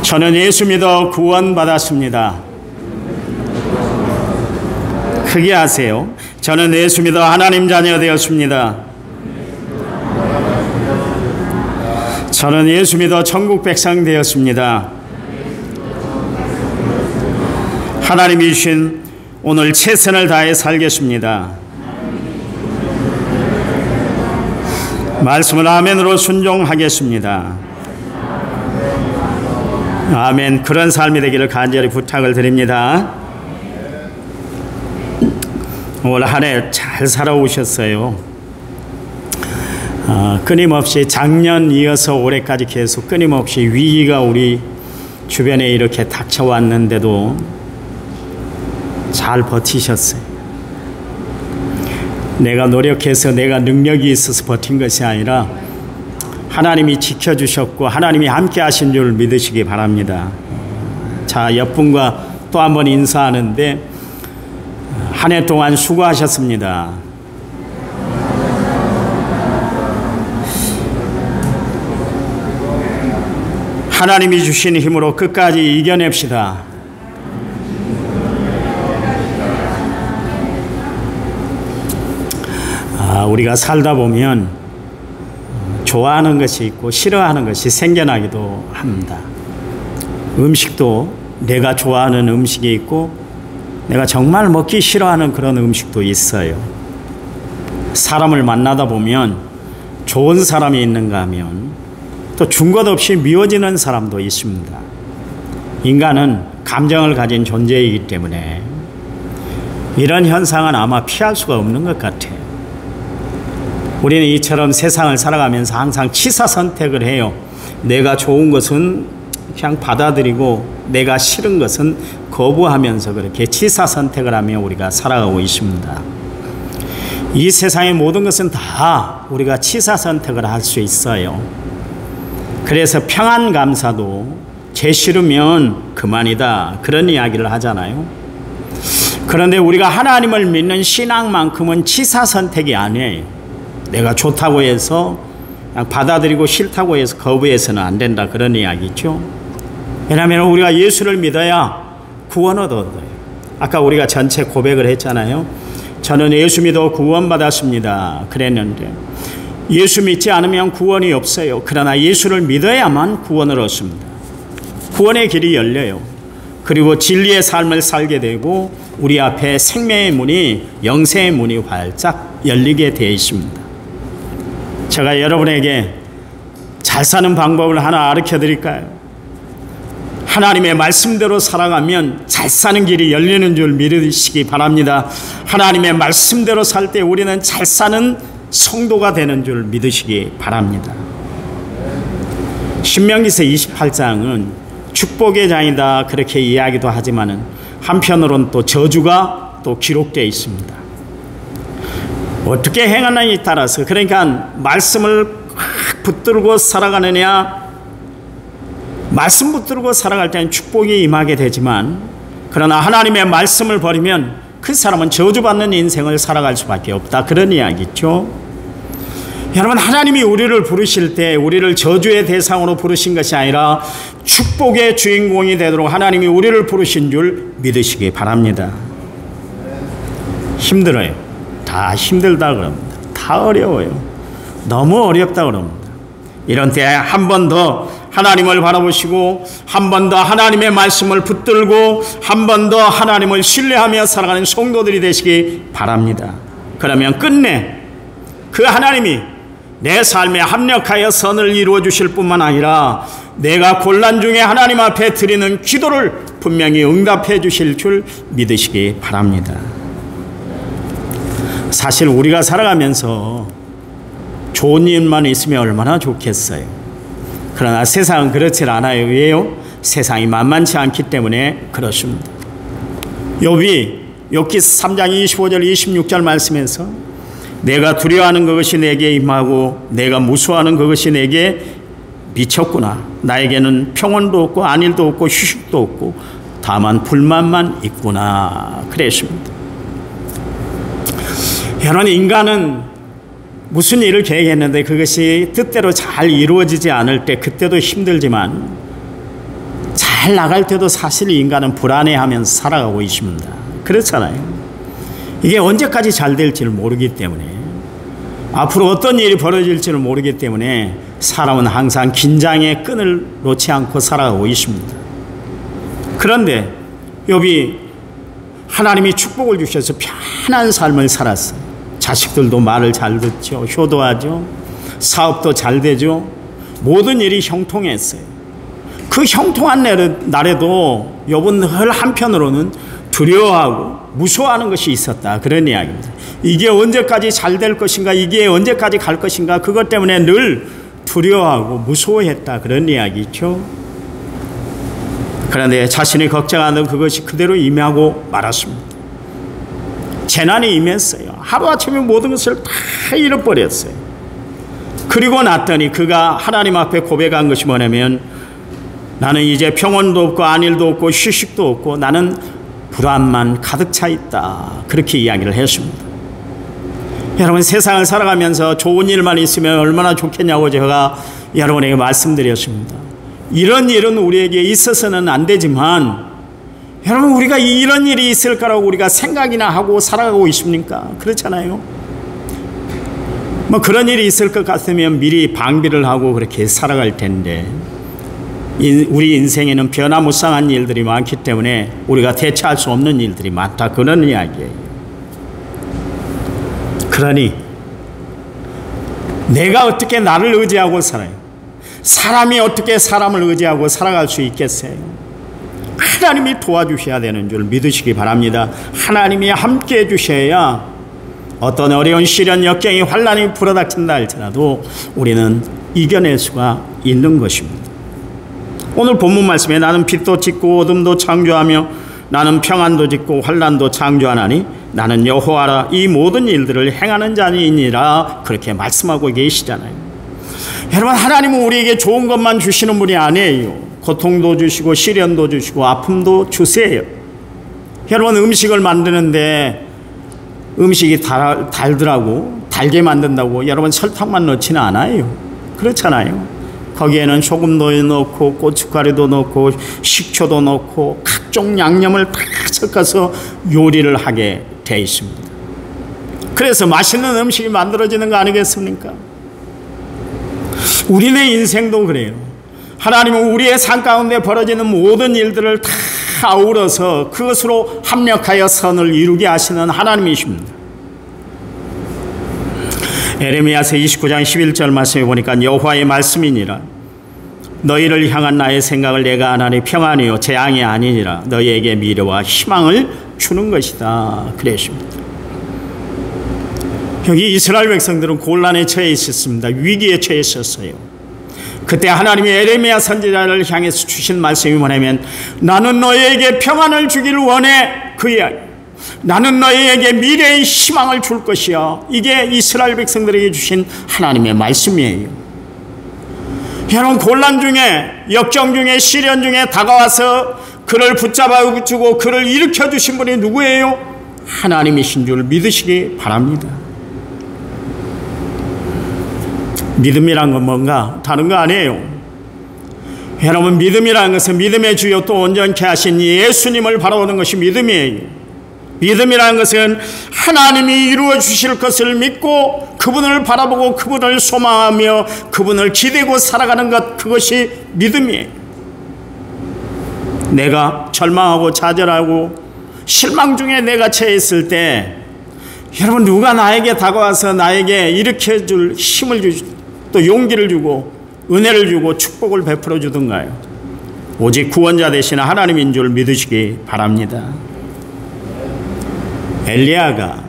저는 예수 믿어 구원받았습니다. 크게 하세요. 저는 예수 믿어 하나님 자녀 되었습니다. 저는 예수 믿어 천국 백성 되었습니다. 하나님이 주신 오늘 최선을 다해 살겠습니다. 말씀을 아멘으로 순종하겠습니다. 아멘. 그런 삶이 되기를 간절히 부탁을 드립니다. 올 한 해 잘 살아오셨어요. 끊임없이 작년 이어서 올해까지 계속 끊임없이 위기가 우리 주변에 이렇게 닥쳐왔는데도 잘 버티셨어요. 내가 노력해서 내가 능력이 있어서 버틴 것이 아니라 하나님이 지켜주셨고 하나님이 함께 하신 줄 믿으시기 바랍니다. 자, 옆분과 또 한 번 인사하는데 한 해 동안 수고하셨습니다. 하나님이 주신 힘으로 끝까지 이겨냅시다. 우리가 살다 보면 좋아하는 것이 있고 싫어하는 것이 생겨나기도 합니다. 음식도 내가 좋아하는 음식이 있고 내가 정말 먹기 싫어하는 그런 음식도 있어요. 사람을 만나다 보면 좋은 사람이 있는가 하면 또 준 것 없이 미워지는 사람도 있습니다. 인간은 감정을 가진 존재이기 때문에 이런 현상은 아마 피할 수가 없는 것 같아요. 우리는 이처럼 세상을 살아가면서 항상 치사 선택을 해요. 내가 좋은 것은 그냥 받아들이고 내가 싫은 것은 거부하면서 그렇게 치사 선택을 하며 우리가 살아가고 있습니다. 이 세상의 모든 것은 다 우리가 치사 선택을 할 수 있어요. 그래서 평안감사도 죄 싫으면 그만이다 그런 이야기를 하잖아요. 그런데 우리가 하나님을 믿는 신앙만큼은 치사 선택이 아니에요. 내가 좋다고 해서 그냥 받아들이고 싫다고 해서 거부해서는 안 된다 그런 이야기죠. 왜냐하면 우리가 예수를 믿어야 구원을 얻어요. 아까 우리가 전체 고백을 했잖아요. 저는 예수 믿어 구원받았습니다 그랬는데 예수 믿지 않으면 구원이 없어요. 그러나 예수를 믿어야만 구원을 얻습니다. 구원의 길이 열려요. 그리고 진리의 삶을 살게 되고 우리 앞에 생명의 문이 영생의 문이 활짝 열리게 되어 있습니다. 제가 여러분에게 잘 사는 방법을 하나 가르쳐 드릴까요? 하나님의 말씀대로 살아가면 잘 사는 길이 열리는 줄 믿으시기 바랍니다. 하나님의 말씀대로 살 때 우리는 잘 사는 성도가 되는 줄 믿으시기 바랍니다. 신명기서 28장은 축복의 장이다 그렇게 이야기도 하지만은 한편으로는 또 저주가 또 기록되어 있습니다. 어떻게 행하느냐에 따라서 그러니까 말씀을 붙들고 살아가느냐 말씀 붙들고 살아갈 때는 축복이 임하게 되지만 그러나 하나님의 말씀을 버리면 그 사람은 저주받는 인생을 살아갈 수밖에 없다 그런 이야기죠. 여러분 하나님이 우리를 부르실 때 우리를 저주의 대상으로 부르신 것이 아니라 축복의 주인공이 되도록 하나님이 우리를 부르신 줄 믿으시기 바랍니다. 힘들어요. 다 힘들다 그럽니다. 다 어려워요. 너무 어렵다 그럽니다. 이런 때 한 번 더 하나님을 바라보시고 한 번 더 하나님의 말씀을 붙들고 한 번 더 하나님을 신뢰하며 살아가는 성도들이 되시기 바랍니다. 그러면 끝내 그 하나님이 내 삶에 합력하여 선을 이루어 주실 뿐만 아니라 내가 곤란 중에 하나님 앞에 드리는 기도를 분명히 응답해 주실 줄 믿으시기 바랍니다. 사실 우리가 살아가면서 좋은 일만 있으면 얼마나 좋겠어요. 그러나 세상은 그렇지 않아요. 왜요? 세상이 만만치 않기 때문에 그렇습니다. 욥기 3장 25절 26절 말씀에서 내가 두려워하는 그것이 내게 임하고 내가 무서워하는 그것이 내게 미쳤구나. 나에게는 평온도 없고 안일도 없고 휴식도 없고 다만 불만만 있구나. 그랬습니다. 여러분 인간은 무슨 일을 계획했는데 그것이 뜻대로 잘 이루어지지 않을 때 그때도 힘들지만 날 나갈 때도 사실 인간은 불안해하면서 살아가고 있습니다. 그렇잖아요. 이게 언제까지 잘 될지를 모르기 때문에, 앞으로 어떤 일이 벌어질지를 모르기 때문에 사람은 항상 긴장의 끈을 놓지 않고 살아가고 있습니다. 그런데 욥이 하나님이 축복을 주셔서 편한 삶을 살았어요. 자식들도 말을 잘 듣죠. 효도하죠. 사업도 잘 되죠. 모든 일이 형통했어요. 그 형통한 날에도 욥은 늘 한편으로는 두려워하고 무서워하는 것이 있었다. 그런 이야기입니다. 이게 언제까지 잘 될 것인가, 이게 언제까지 갈 것인가, 그것 때문에 늘 두려워하고 무서워했다. 그런 이야기죠. 그런데 자신이 걱정하는 그것이 그대로 임하고 말았습니다. 재난이 임했어요. 하루아침에 모든 것을 다 잃어버렸어요. 그리고 났더니 그가 하나님 앞에 고백한 것이 뭐냐면, 나는 이제 평온도 없고 안일도 없고 휴식도 없고 나는 불안만 가득 차 있다. 그렇게 이야기를 했습니다. 여러분, 세상을 살아가면서 좋은 일만 있으면 얼마나 좋겠냐고 제가 여러분에게 말씀드렸습니다. 이런 일은 우리에게 있어서는 안 되지만, 여러분, 우리가 이런 일이 있을 거라고 우리가 생각이나 하고 살아가고 있습니까? 그렇잖아요. 뭐 그런 일이 있을 것 같으면 미리 방비를 하고 그렇게 살아갈 텐데, 우리 인생에는 변화무쌍한 일들이 많기 때문에 우리가 대처할 수 없는 일들이 많다. 그런 이야기예요. 그러니 내가 어떻게 나를 의지하고 살아요? 사람이 어떻게 사람을 의지하고 살아갈 수 있겠어요? 하나님이 도와주셔야 되는 줄 믿으시기 바랍니다. 하나님이 함께해 주셔야 어떤 어려운 시련, 역경이, 환난이 불어닥친다 할지라도 우리는 이겨낼 수가 있는 것입니다. 오늘 본문 말씀에 나는 빛도 짓고 어둠도 창조하며 나는 평안도 짓고 환난도 창조하나니 나는 여호와라, 이 모든 일들을 행하는 자니이니라, 그렇게 말씀하고 계시잖아요. 여러분, 하나님은 우리에게 좋은 것만 주시는 분이 아니에요. 고통도 주시고 시련도 주시고 아픔도 주세요. 여러분, 음식을 만드는데 음식이 달더라고, 달게 만든다고 여러분 설탕만 넣지는 않아요. 그렇잖아요. 거기에는 소금도 넣고 고춧가루도 넣고 식초도 넣고 각종 양념을 다 섞어서 요리를 하게 되어 있습니다. 그래서 맛있는 음식이 만들어지는 거 아니겠습니까? 우리네 인생도 그래요. 하나님은 우리의 삶 가운데 벌어지는 모든 일들을 다 아우러서 그것으로 합력하여 선을 이루게 하시는 하나님이십니다. 에레미야서 29장 11절 말씀에 보니까 여호와의 말씀이니라, 너희를 향한 나의 생각을 내가 아나니 평안이요 재앙이 아니니라, 너희에게 미래와 희망을 주는 것이다. 그랬습니다. 여기 이스라엘 백성들은 곤란에 처해 있었습니다. 위기에 처해 있었어요. 그때 하나님이 에레미야 선지자를 향해서 주신 말씀이 뭐냐면, 나는 너희에게 평안을 주기를 원해. 그 이야기, 나는 너희에게 미래의 희망을 줄 것이야. 이게 이스라엘 백성들에게 주신 하나님의 말씀이에요. 여러분, 곤란 중에, 역정 중에, 시련 중에 다가와서 그를 붙잡아 주고 그를 일으켜 주신 분이 누구예요? 하나님이신 줄 믿으시기 바랍니다. 믿음이란 건 뭔가 다른 거 아니에요. 여러분, 믿음이라는 것은 믿음의 주요 또 온전케 하신 예수님을 바라보는 것이 믿음이에요. 믿음이라는 것은 하나님이 이루어 주실 것을 믿고 그분을 바라보고 그분을 소망하며 그분을 기대고 살아가는 것, 그것이 믿음이에요. 내가 절망하고 좌절하고 실망 중에 내가 처해 있을 때, 여러분, 누가 나에게 다가와서 나에게 일으켜 줄 힘을 주고 또 용기를 주고 은혜를 주고 축복을 베풀어 주던가요? 오직 구원자 되시는 하나님인 줄 믿으시기 바랍니다. 엘리야가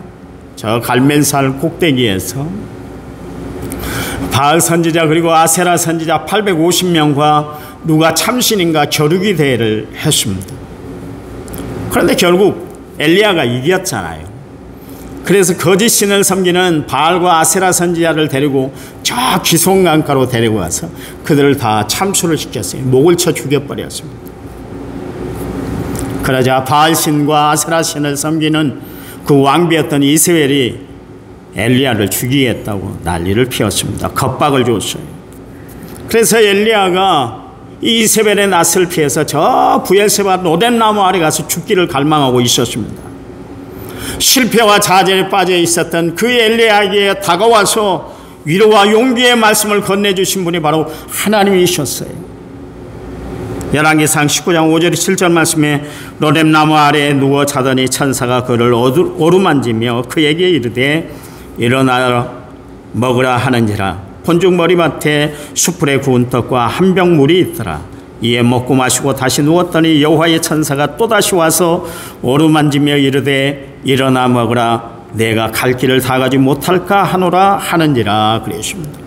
저 갈멜산 꼭대기에서 바알 선지자 그리고 아세라 선지자 850명과 누가 참신인가 겨루기 대회를 했습니다. 그런데 결국 엘리야가 이겼잖아요. 그래서 거짓 신을 섬기는 바알과 아세라 선지자를 데리고 저 기송강가로 데리고 와서 그들을 다 참수를 시켰어요. 목을 쳐 죽여버렸습니다. 그러자 바알 신과 아세라 신을 섬기는 그 왕비였던 이스벨이 엘리야를 죽이겠다고 난리를 피웠습니다. 겁박을 줬어요. 그래서 엘리야가 이세벨의 낯을 피해서 저 브엘세바 로뎀나무 아래 가서 죽기를 갈망하고 있었습니다. 실패와 좌절에 빠져 있었던 그 엘리야에게 다가와서 위로와 용기의 말씀을 건네주신 분이 바로 하나님이셨어요. 열왕기상 19장 5절 7절 말씀에 로뎀나무 아래에 누워 자더니 천사가 그를 오르만지며 그에게 이르되 일어나라 먹으라 하는지라. 본죽 머리맡에 수풀에 구운 떡과 한 병 물이 있더라. 이에 먹고 마시고 다시 누웠더니 여호와의 천사가 또다시 와서 오르만지며 이르되 일어나 먹으라. 내가 갈 길을 다 가지 못할까 하노라 하는지라 그랬습니다.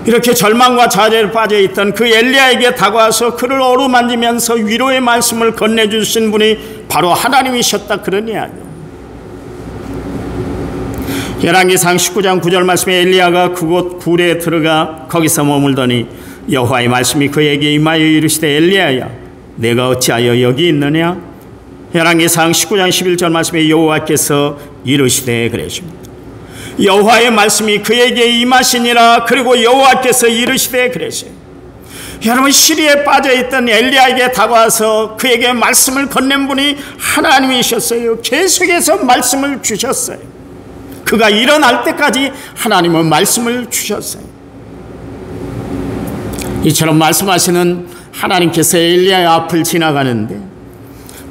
이렇게 절망과 좌절에 빠져있던 그 엘리야에게 다가와서 그를 어루만지면서 위로의 말씀을 건네주신 분이 바로 하나님이셨다, 그런 이야기예요. 열왕기상 19장 9절 말씀에 엘리야가 그곳 굴에 들어가 거기서 머물더니 여호와의 말씀이 그에게 임하여 이르시되 엘리야야 내가 어찌하여 여기 있느냐. 열왕기상 19장 11절 말씀에 여호와께서 이르시되 그러십니다. 여호와의 말씀이 그에게 임하시니라. 그리고 여호와께서 이르시되 그러세요. 여러분, 시리에 빠져있던 엘리야에게 다가와서 그에게 말씀을 건넨 분이 하나님이셨어요. 계속해서 말씀을 주셨어요. 그가 일어날 때까지 하나님은 말씀을 주셨어요. 이처럼 말씀하시는 하나님께서 엘리야의 앞을 지나가는데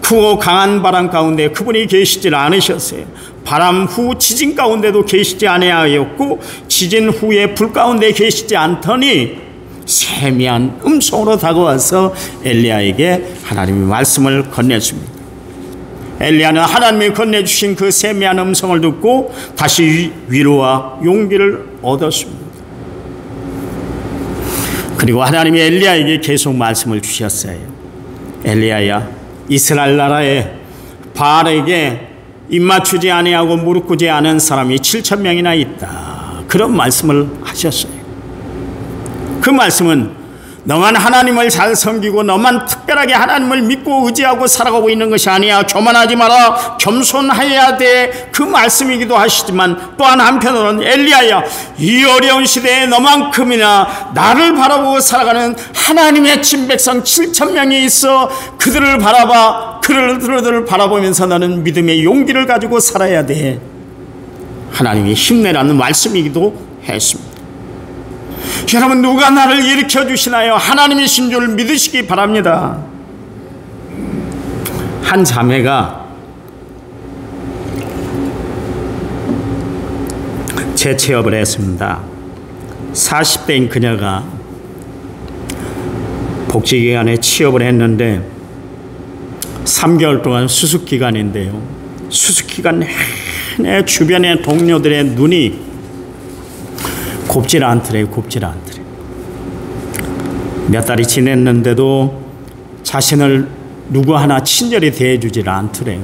크고 강한 바람 가운데 그분이 계시질 않으셨어요. 바람 후 지진 가운데도 계시지 아니하였고 지진 후에 불 가운데 계시지 않더니 세미한 음성으로 다가와서 엘리야에게 하나님의 말씀을 건네줍니다. 엘리야는 하나님이 건네주신 그 세미한 음성을 듣고 다시 위로와 용기를 얻었습니다. 그리고 하나님이 엘리야에게 계속 말씀을 주셨어요. 엘리야야, 이스라엘 나라에 바알에게 입맞추지 아니하고 무릎 꿇지 않은 사람이 7,000명이나 있다, 그런 말씀을 하셨어요. 그 말씀은 너만 하나님을 잘 섬기고 너만 특별하게 하나님을 믿고 의지하고 살아가고 있는 것이 아니야, 교만하지 마라, 겸손해야 돼, 그 말씀이기도 하시지만 또한 한편으로는 엘리야야, 이 어려운 시대에 너만큼이나 나를 바라보고 살아가는 하나님의 친백성 7,000명이 있어. 그들을 바라보면서 너는 믿음의 용기를 가지고 살아야 돼. 하나님이 힘내라는 말씀이기도 했습니다. 여러분, 누가 나를 일으켜 주시나요? 하나님이신 줄 믿으시기 바랍니다. 한 자매가 재취업을 했습니다. 40대인 그녀가 복지기관에 취업을 했는데 3개월 동안 수습기간인데요, 수습기간 내내 주변의 동료들의 눈이 곱질 않더래요. 몇 달이 지냈는데도 자신을 누구 하나 친절히 대해주질 않더래요.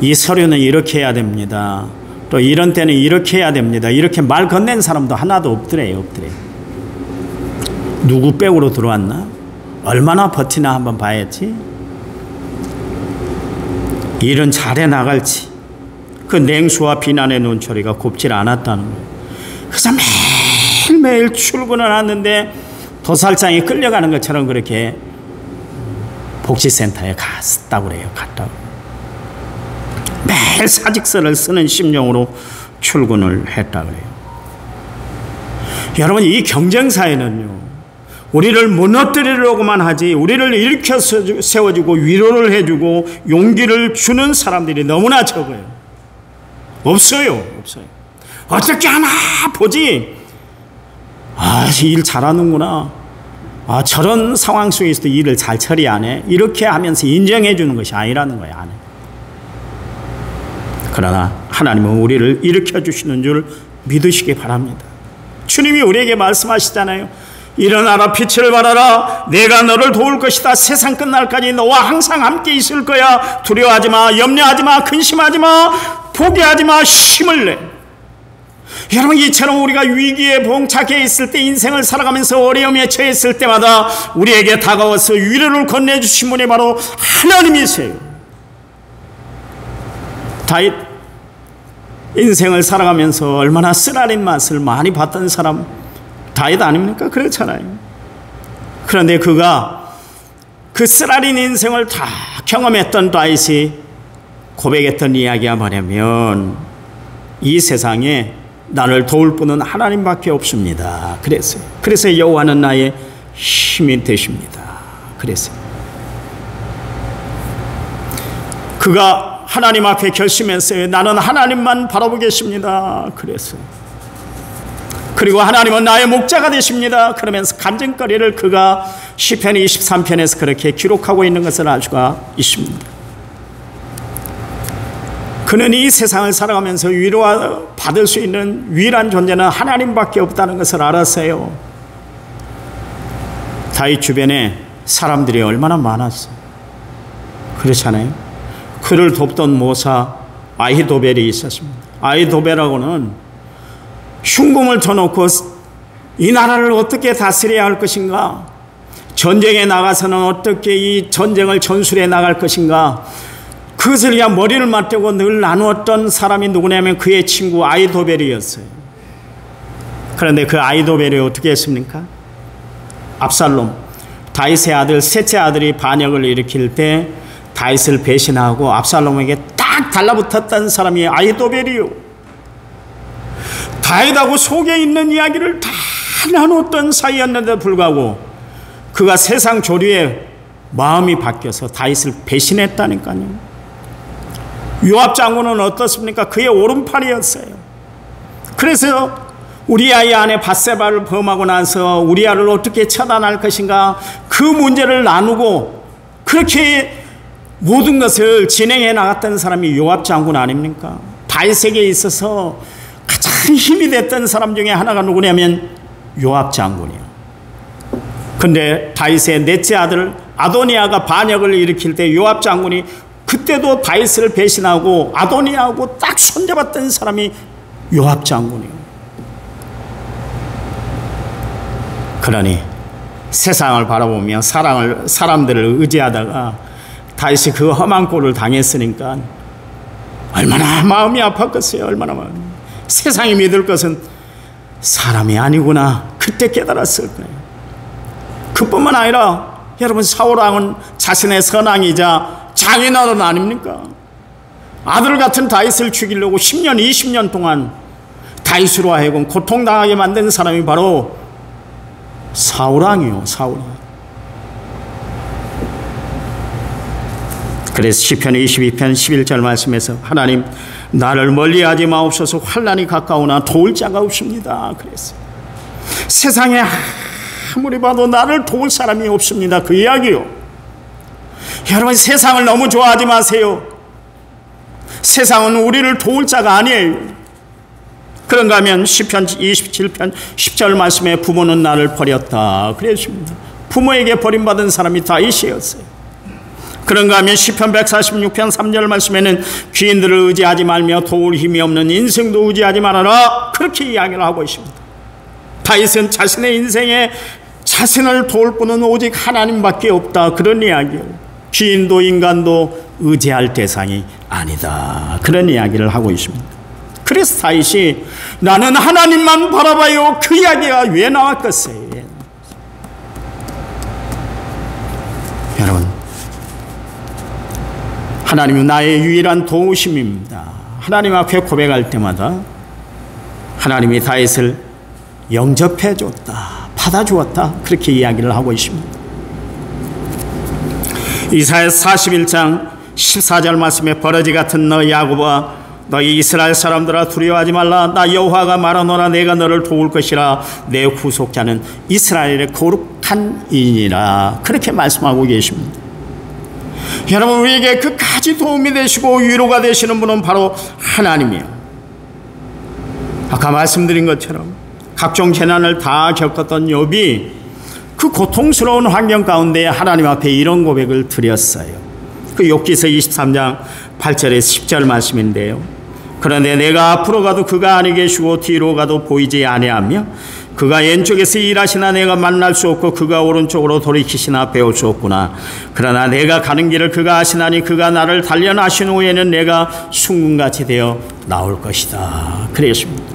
이 서류는 이렇게 해야 됩니다, 또 이런 때는 이렇게 해야 됩니다, 이렇게 말 건넨 사람도 하나도 없더래요. 누구 백으로 들어왔나? 얼마나 버티나 한번 봐야지. 일은 잘해 나갈지 그 냉수와 비난의 눈초리가 곱질 않았다는 거예요. 그래서 매일매일 출근을 하는데 도살장에 끌려가는 것처럼 그렇게 복지센터에 갔다고 그래요. 매일 사직서를 쓰는 심정으로 출근을 했다고 그래요. 여러분, 이 경쟁사회는요, 우리를 무너뜨리려고만 하지 우리를 일으켜 세워주고 위로를 해주고 용기를 주는 사람들이 너무나 적어요. 없어요. 어떻게 하나 보지, 일 잘하는구나, 저런 상황 속에서도 일을 잘 처리하네, 이렇게 하면서 인정해 주는 것이 아니라는 거예요. 안 해. 그러나 하나님은 우리를 일으켜 주시는 줄 믿으시기 바랍니다. 주님이 우리에게 말씀하시잖아요. 일어나라, 빛을 발하라, 내가 너를 도울 것이다, 세상 끝날까지 너와 항상 함께 있을 거야, 두려워하지 마, 염려하지 마, 근심하지 마, 포기하지 마, 힘을 내. 여러분, 이처럼 우리가 위기에 봉착해 있을 때, 인생을 살아가면서 어려움에 처했을 때마다 우리에게 다가와서 위로를 건네주신 분이 바로 하나님이세요. 다윗 인생을 살아가면서 얼마나 쓰라린 맛을 많이 봤던 사람 다윗 아닙니까? 그렇잖아요. 그런데 그가 그 쓰라린 인생을 다 경험했던 다윗이 고백했던 이야기가 뭐냐면 이 세상에 나를 도울 분은 하나님밖에 없습니다. 그랬어요. 그래서 여호와는 나의 힘이 되십니다. 그랬어요. 그가 하나님 앞에 결심했어요. 나는 하나님만 바라보겠습니다. 그랬어요. 그리고 하나님은 나의 목자가 되십니다. 그러면서 간증거리를 그가 시편 23편에서 그렇게 기록하고 있는 것을 알 수가 있습니다. 그는 이 세상을 살아가면서 위로받을 수 있는 유일한 존재는 하나님밖에 없다는 것을 알았어요. 다윗 주변에 사람들이 얼마나 많았어요. 그렇잖아요. 그를 돕던 모사 아히도벨이 있었습니다. 아히도벨하고는 흉공을 터놓고 이 나라를 어떻게 다스려야 할 것인가, 전쟁에 나가서는 어떻게 이 전쟁을 전술해 나갈 것인가, 그것을 그냥 머리를 맞대고 늘 나누었던 사람이 누구냐면 그의 친구 아히도벨이었어요. 그런데 그 아히도벨이 어떻게 했습니까? 압살롬, 다윗의 아들, 셋째 아들이 반역을 일으킬 때 다윗을 배신하고 압살롬에게 딱 달라붙었던 사람이 아히도벨이요. 다윗하고 속에 있는 이야기를 다 나눴던 사이였는데 불구하고 그가 세상 조류에 마음이 바뀌어서 다윗을 배신했다니까요. 요압 장군은 어떻습니까? 그의 오른팔이었어요. 그래서 우리아의 아내 밧세바를 범하고 나서 우리아를 어떻게 처단할 것인가, 그 문제를 나누고 그렇게 모든 것을 진행해 나갔던 사람이 요압 장군 아닙니까? 다윗에게 있어서 가장 힘이 됐던 사람 중에 하나가 누구냐면 요압 장군이에요. 근데 다윗의 넷째 아들 아도니아가 반역을 일으킬 때 요압 장군이 그때도 다윗을 배신하고 아도니아하고 딱 손잡았던 사람이 요압 장군이에요. 그러니 세상을 바라보며 사람들을 의지하다가 다윗이 그 험한 꼴을 당했으니까 얼마나 마음이 아팠겠어요. 얼마나 마음이. 세상이 믿을 것은 사람이 아니구나, 그때 깨달았을 거예요. 그뿐만 아니라 여러분, 사울왕은 자신의 선왕이자 장인어른 아닙니까? 아들 같은 다윗을 죽이려고 10년 20년 동안 다윗으로 하여금 고통당하게 만든 사람이 바로 사울왕이요. 사울왕. 그래서 시편 22편 11절 말씀에서 하나님, 나를 멀리하지 마옵소서. 환난이 가까우나 도울 자가 없습니다. 그랬어요. 세상에 아무리 봐도 나를 도울 사람이 없습니다. 그 이야기요. 여러분, 세상을 너무 좋아하지 마세요. 세상은 우리를 도울 자가 아니에요. 그런가 하면 시편 27편 10절 말씀에 부모는 나를 버렸다 그랬습니다. 부모에게 버림받은 사람이 다윗이었어요. 그런가 하면 시편 146편 3절 말씀에는 귀인들을 의지하지 말며 도울 힘이 없는 인생도 의지하지 말아라, 그렇게 이야기를 하고 있습니다. 다윗은 자신의 인생에 자신을 도울 분은 오직 하나님밖에 없다, 그런 이야기예요. 귀인도 인간도 의지할 대상이 아니다, 그런 이야기를 하고 있습니다. 그래서 다윗이 나는 하나님만 바라봐요, 그 이야기가 왜 나왔겠어요? 여러분, 하나님은 나의 유일한 도우심입니다. 하나님 앞에 고백할 때마다 하나님이 다윗을 영접해 줬다, 받아주었다, 그렇게 이야기를 하고 있습니다. 이사야서 41장 14절 말씀에 버러지 같은 너 야곱아, 너희 이스라엘 사람들아 두려워하지 말라. 나 여호와가 말하노라. 내가 너를 도울 것이라. 내 후속자는 이스라엘의 거룩한 이니라. 그렇게 말씀하고 계십니다. 여러분, 우리에게 끝까지 도움이 되시고 위로가 되시는 분은 바로 하나님이에요. 아까 말씀드린 것처럼 각종 재난을 다 겪었던 욥이 그 고통스러운 환경 가운데 하나님 앞에 이런 고백을 드렸어요. 그 욥기서 23장 8절에서 10절 말씀인데요. 그런데 내가 앞으로 가도 그가 아니 계시고 뒤로 가도 보이지 아니하며 그가 왼쪽에서 일하시나 내가 만날 수 없고 그가 오른쪽으로 돌이키시나 배울 수 없구나. 그러나 내가 가는 길을 그가 아시나니 그가 나를 단련하신 후에는 내가 순금같이 되어 나올 것이다. 그랬습니다.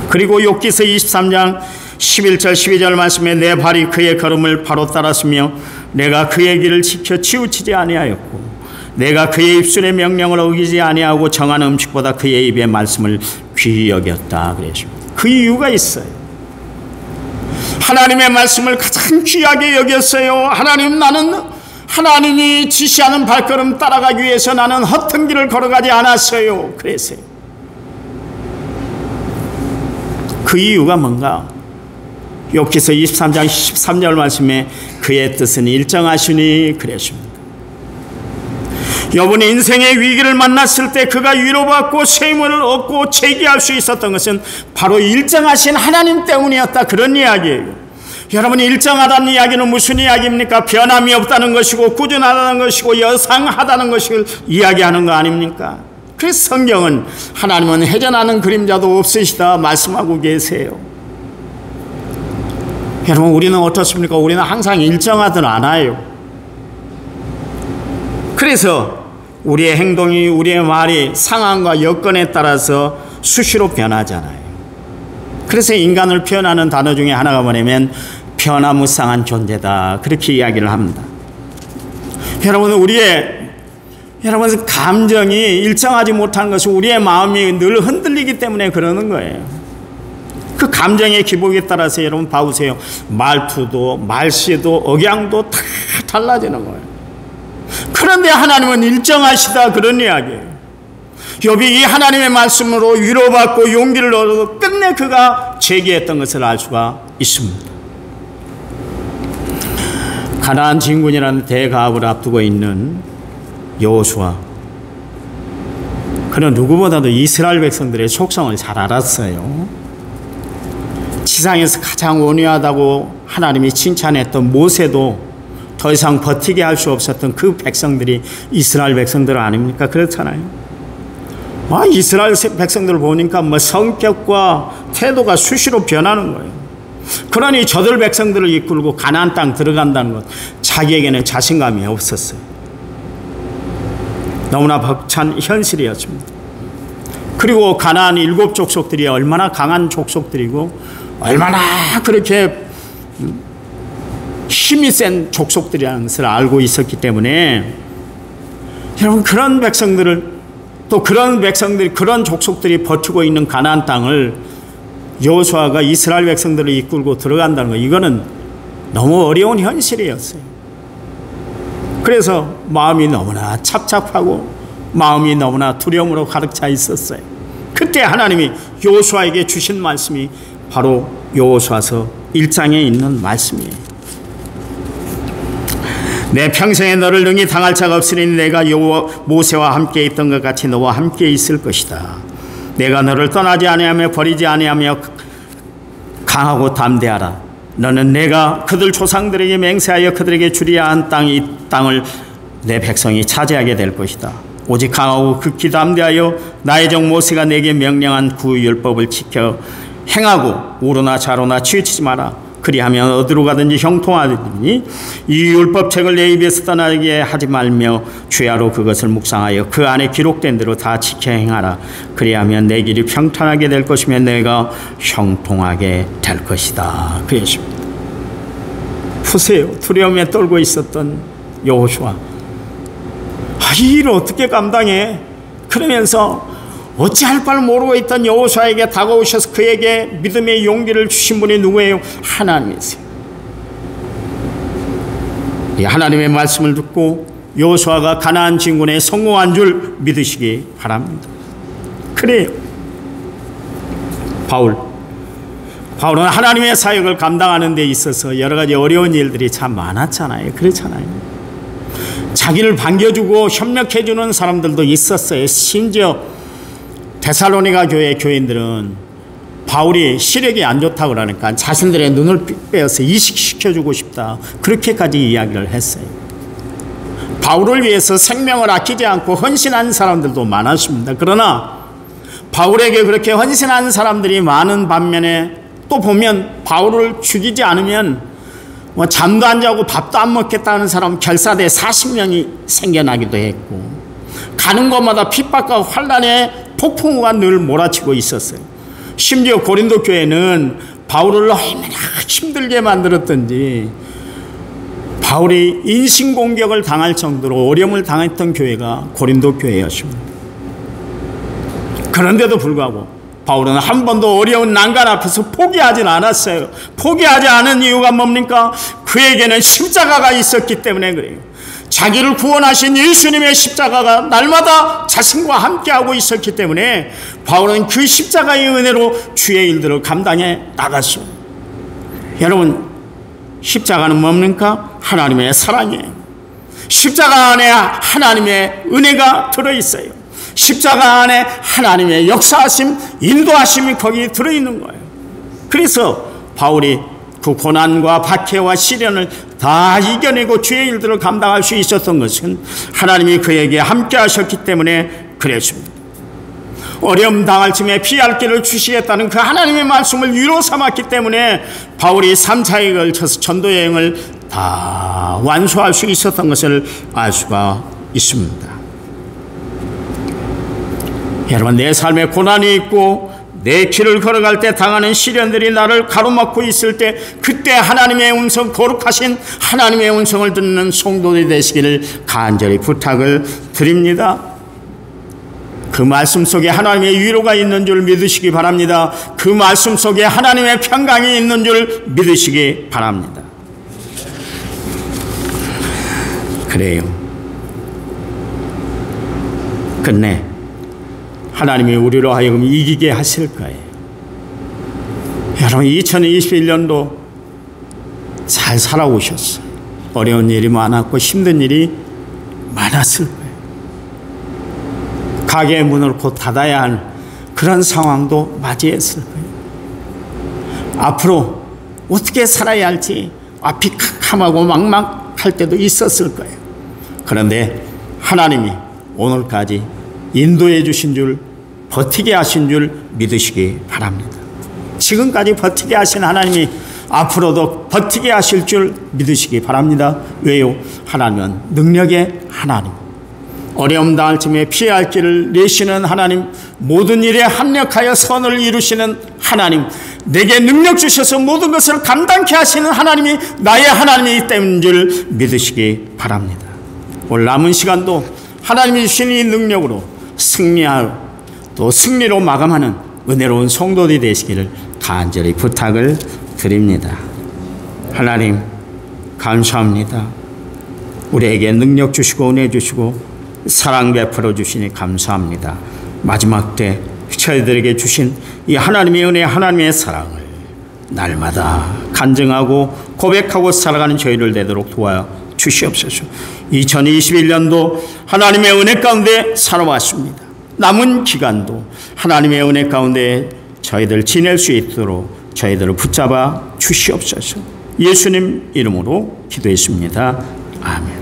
그리고 욥기서 23장 11절 12절 말씀에 내 발이 그의 걸음을 바로 따랐으며 내가 그의 길을 지켜 치우치지 아니하였고 내가 그의 입술의 명령을 어기지 아니하고 정한 음식보다 그의 입의 말씀을 귀히 여겼다 그랬습니다. 그 이유가 있어요. 하나님의 말씀을 가장 귀하게 여겼어요. 하나님이 지시하는 발걸음 따라가기 위해서 나는 허튼 길을 걸어가지 않았어요. 그랬어요. 그 이유가 뭔가? 욥기서 23장 13절 말씀에 그의 뜻은 일정하시니 그랬습니다. 욥은 인생의 위기를 만났을 때 그가 위로받고 쉼을 얻고 재기할 수 있었던 것은 바로 일정하신 하나님 때문이었다. 그런 이야기예요. 여러분, 일정하다는 이야기는 무슨 이야기입니까? 변함이 없다는 것이고 꾸준하다는 것이고 여상하다는 것을 이야기하는 거 아닙니까? 그래서 성경은 하나님은 회전하는 그림자도 없으시다 말씀하고 계세요. 여러분, 우리는 어떻습니까? 우리는 항상 일정하든 않아요. 그래서 우리의 행동이, 우리의 말이 상황과 여건에 따라서 수시로 변하잖아요. 그래서 인간을 표현하는 단어 중에 하나가 뭐냐면 변화무쌍한 존재다, 그렇게 이야기를 합니다. 여러분, 여러분 감정이 일정하지 못하는 것은 우리의 마음이 늘 흔들리기 때문에 그러는 거예요. 그 감정의 기복에 따라서 여러분 봐보세요. 말투도 말씨도 억양도 다 달라지는 거예요. 그런데 하나님은 일정하시다, 그런 이야기예요. 욥이 이 하나님의 말씀으로 위로받고 용기를 얻어 끝내 그가 제기했던 것을 알 수가 있습니다. 가나안 진군이라는 대가업을 앞두고 있는 여호수아, 그는 누구보다도 이스라엘 백성들의 속성을 잘 알았어요. 지상에서 가장 온유하다고 하나님이 칭찬했던 모세도 더 이상 버티게 할 수 없었던 그 백성들이 이스라엘 백성들 아닙니까? 그렇잖아요. 이스라엘 백성들을 보니까 성격과 태도가 수시로 변하는 거예요. 그러니 저들 백성들을 이끌고 가나안 땅 들어간다는 것, 자기에게는 자신감이 없었어요. 너무나 벅찬 현실이었습니다. 그리고 가나안 7 족속들이 얼마나 강한 족속들이고 얼마나 그렇게 힘이 센 족속들이라는 것을 알고 있었기 때문에 여러분, 그런 백성들을, 또 그런 족속들이 버티고 있는 가나안 땅을 여호수아가 이스라엘 백성들을 이끌고 들어간다는 거, 이거는 너무 어려운 현실이었어요. 그래서 마음이 너무나 착잡하고 마음이 너무나 두려움으로 가득 차 있었어요. 그때 하나님이 여호수아에게 주신 말씀이 바로 여호수아서 1장에 있는 말씀이에요. 내 평생에 너를 능히 당할 자가 없으니 내가 모세와 함께 있던 것 같이 너와 함께 있을 것이다. 내가 너를 떠나지 아니하며 버리지 아니하며 강하고 담대하라. 너는 내가 그들 조상들에게 맹세하여 그들에게 주리야 한 이 땅을 내 백성이 차지하게 될 것이다. 오직 강하고 극히 담대하여 나의 종 모세가 내게 명령한 그 율법을 지켜 행하고 우로나 좌로나 치우치지 마라. 그리하면 어디로 가든지 형통하리니 이 율법책을 내 입에서 떠나게 하지 말며 주야로 그것을 묵상하여 그 안에 기록된 대로 다 지켜 행하라. 그리하면 내 길이 평탄하게 될 것이며 내가 형통하게 될 것이다. 그랬습니다. 보세요. 두려움에 떨고 있었던 여호수아, 이 일을 어떻게 감당해? 그러면서 어찌할 바를 모르고 있던 여호수아에게 다가오셔서 그에게 믿음의 용기를 주신 분이 누구예요? 하나님이세요. 이 하나님의 말씀을 듣고 여호수아가 가나안 진군에 성공한 줄 믿으시기 바랍니다. 그래요. 바울은 하나님의 사역을 감당하는 데 있어서 여러 가지 어려운 일들이 참 많았잖아요. 그렇잖아요. 자기를 반겨주고 협력해주는 사람들도 있었어요. 심지어 데살로니가 교회 교인들은 바울이 시력이 안 좋다고 그러니까 자신들의 눈을 빼어서 이식시켜주고 싶다, 그렇게까지 이야기를 했어요. 바울을 위해서 생명을 아끼지 않고 헌신한 사람들도 많았습니다. 그러나 바울에게 그렇게 헌신한 사람들이 많은 반면에 또 보면 바울을 죽이지 않으면 잠도 안 자고 밥도 안 먹겠다는 사람 결사대 40명이 생겨나기도 했고, 가는 곳마다 핍박과 환난의 폭풍우가 늘 몰아치고 있었어요. 심지어 고린도 교회는 바울을 얼마나 힘들게 만들었던지, 바울이 인신공격을 당할 정도로 어려움을 당했던 교회가 고린도 교회였습니다. 그런데도 불구하고 바울은 한 번도 어려운 난간 앞에서 포기하지 않았어요. 포기하지 않은 이유가 뭡니까? 그에게는 십자가가 있었기 때문에 그래요. 자기를 구원하신 예수님의 십자가가 날마다 자신과 함께하고 있었기 때문에 바울은 그 십자가의 은혜로 주의 일들을 감당해 나갔어요. 여러분, 십자가는 뭡니까? 하나님의 사랑이에요. 십자가 안에 하나님의 은혜가 들어있어요. 십자가 안에 하나님의 역사하심, 인도하심이 거기 들어있는 거예요. 그래서 바울이 그 고난과 박해와 시련을 다 이겨내고 주의 일들을 감당할 수 있었던 것은 하나님이 그에게 함께 하셨기 때문에 그랬습니다. 어려움 당할 쯤에 피할 길을 주시겠다는 그 하나님의 말씀을 위로 삼았기 때문에 바울이 3차에 걸쳐서 전도 여행을 다 완수할 수 있었던 것을 알 수가 있습니다. 여러분, 내 삶에 고난이 있고 내 길을 걸어갈 때 당하는 시련들이 나를 가로막고 있을 때, 그때 하나님의 음성, 거룩하신 하나님의 음성을 듣는 성도들이 되시기를 간절히 부탁을 드립니다. 그 말씀 속에 하나님의 위로가 있는 줄 믿으시기 바랍니다. 그 말씀 속에 하나님의 평강이 있는 줄 믿으시기 바랍니다. 그래요. 끝내 하나님이 우리로 하여금 이기게 하실 거예요. 여러분, 2021년도 잘 살아오셨어요. 어려운 일이 많았고 힘든 일이 많았을 거예요. 가게의 문을 곧 닫아야 할 그런 상황도 맞이했을 거예요. 앞으로 어떻게 살아야 할지 앞이 캄캄하고 막막할 때도 있었을 거예요. 그런데 하나님이 오늘까지 인도해 주신 줄, 버티게 하신 줄 믿으시기 바랍니다. 지금까지 버티게 하신 하나님이 앞으로도 버티게 하실 줄 믿으시기 바랍니다. 왜요? 하나님은 능력의 하나님, 어려움 당할 쯤에 피할 길을 내시는 하나님, 모든 일에 합력하여 선을 이루시는 하나님, 내게 능력 주셔서 모든 것을 감당케 하시는 하나님이 나의 하나님이기 때문인 줄 믿으시기 바랍니다. 오늘 남은 시간도 하나님이 주신 이 능력으로 승리하여 또 승리로 마감하는 은혜로운 성도들이 되시기를 간절히 부탁을 드립니다. 하나님, 감사합니다. 우리에게 능력 주시고 은혜 주시고 사랑 베풀어 주시니 감사합니다. 마지막 때 저희들에게 주신 이 하나님의 은혜, 하나님의 사랑을 날마다 간증하고 고백하고 살아가는 저희를 되도록 도와 주시옵소서. 2021년도 하나님의 은혜 가운데 살아왔습니다. 남은 기간도 하나님의 은혜 가운데 저희들 지낼 수 있도록 저희들을 붙잡아 주시옵소서. 예수님 이름으로 기도했습니다. 아멘.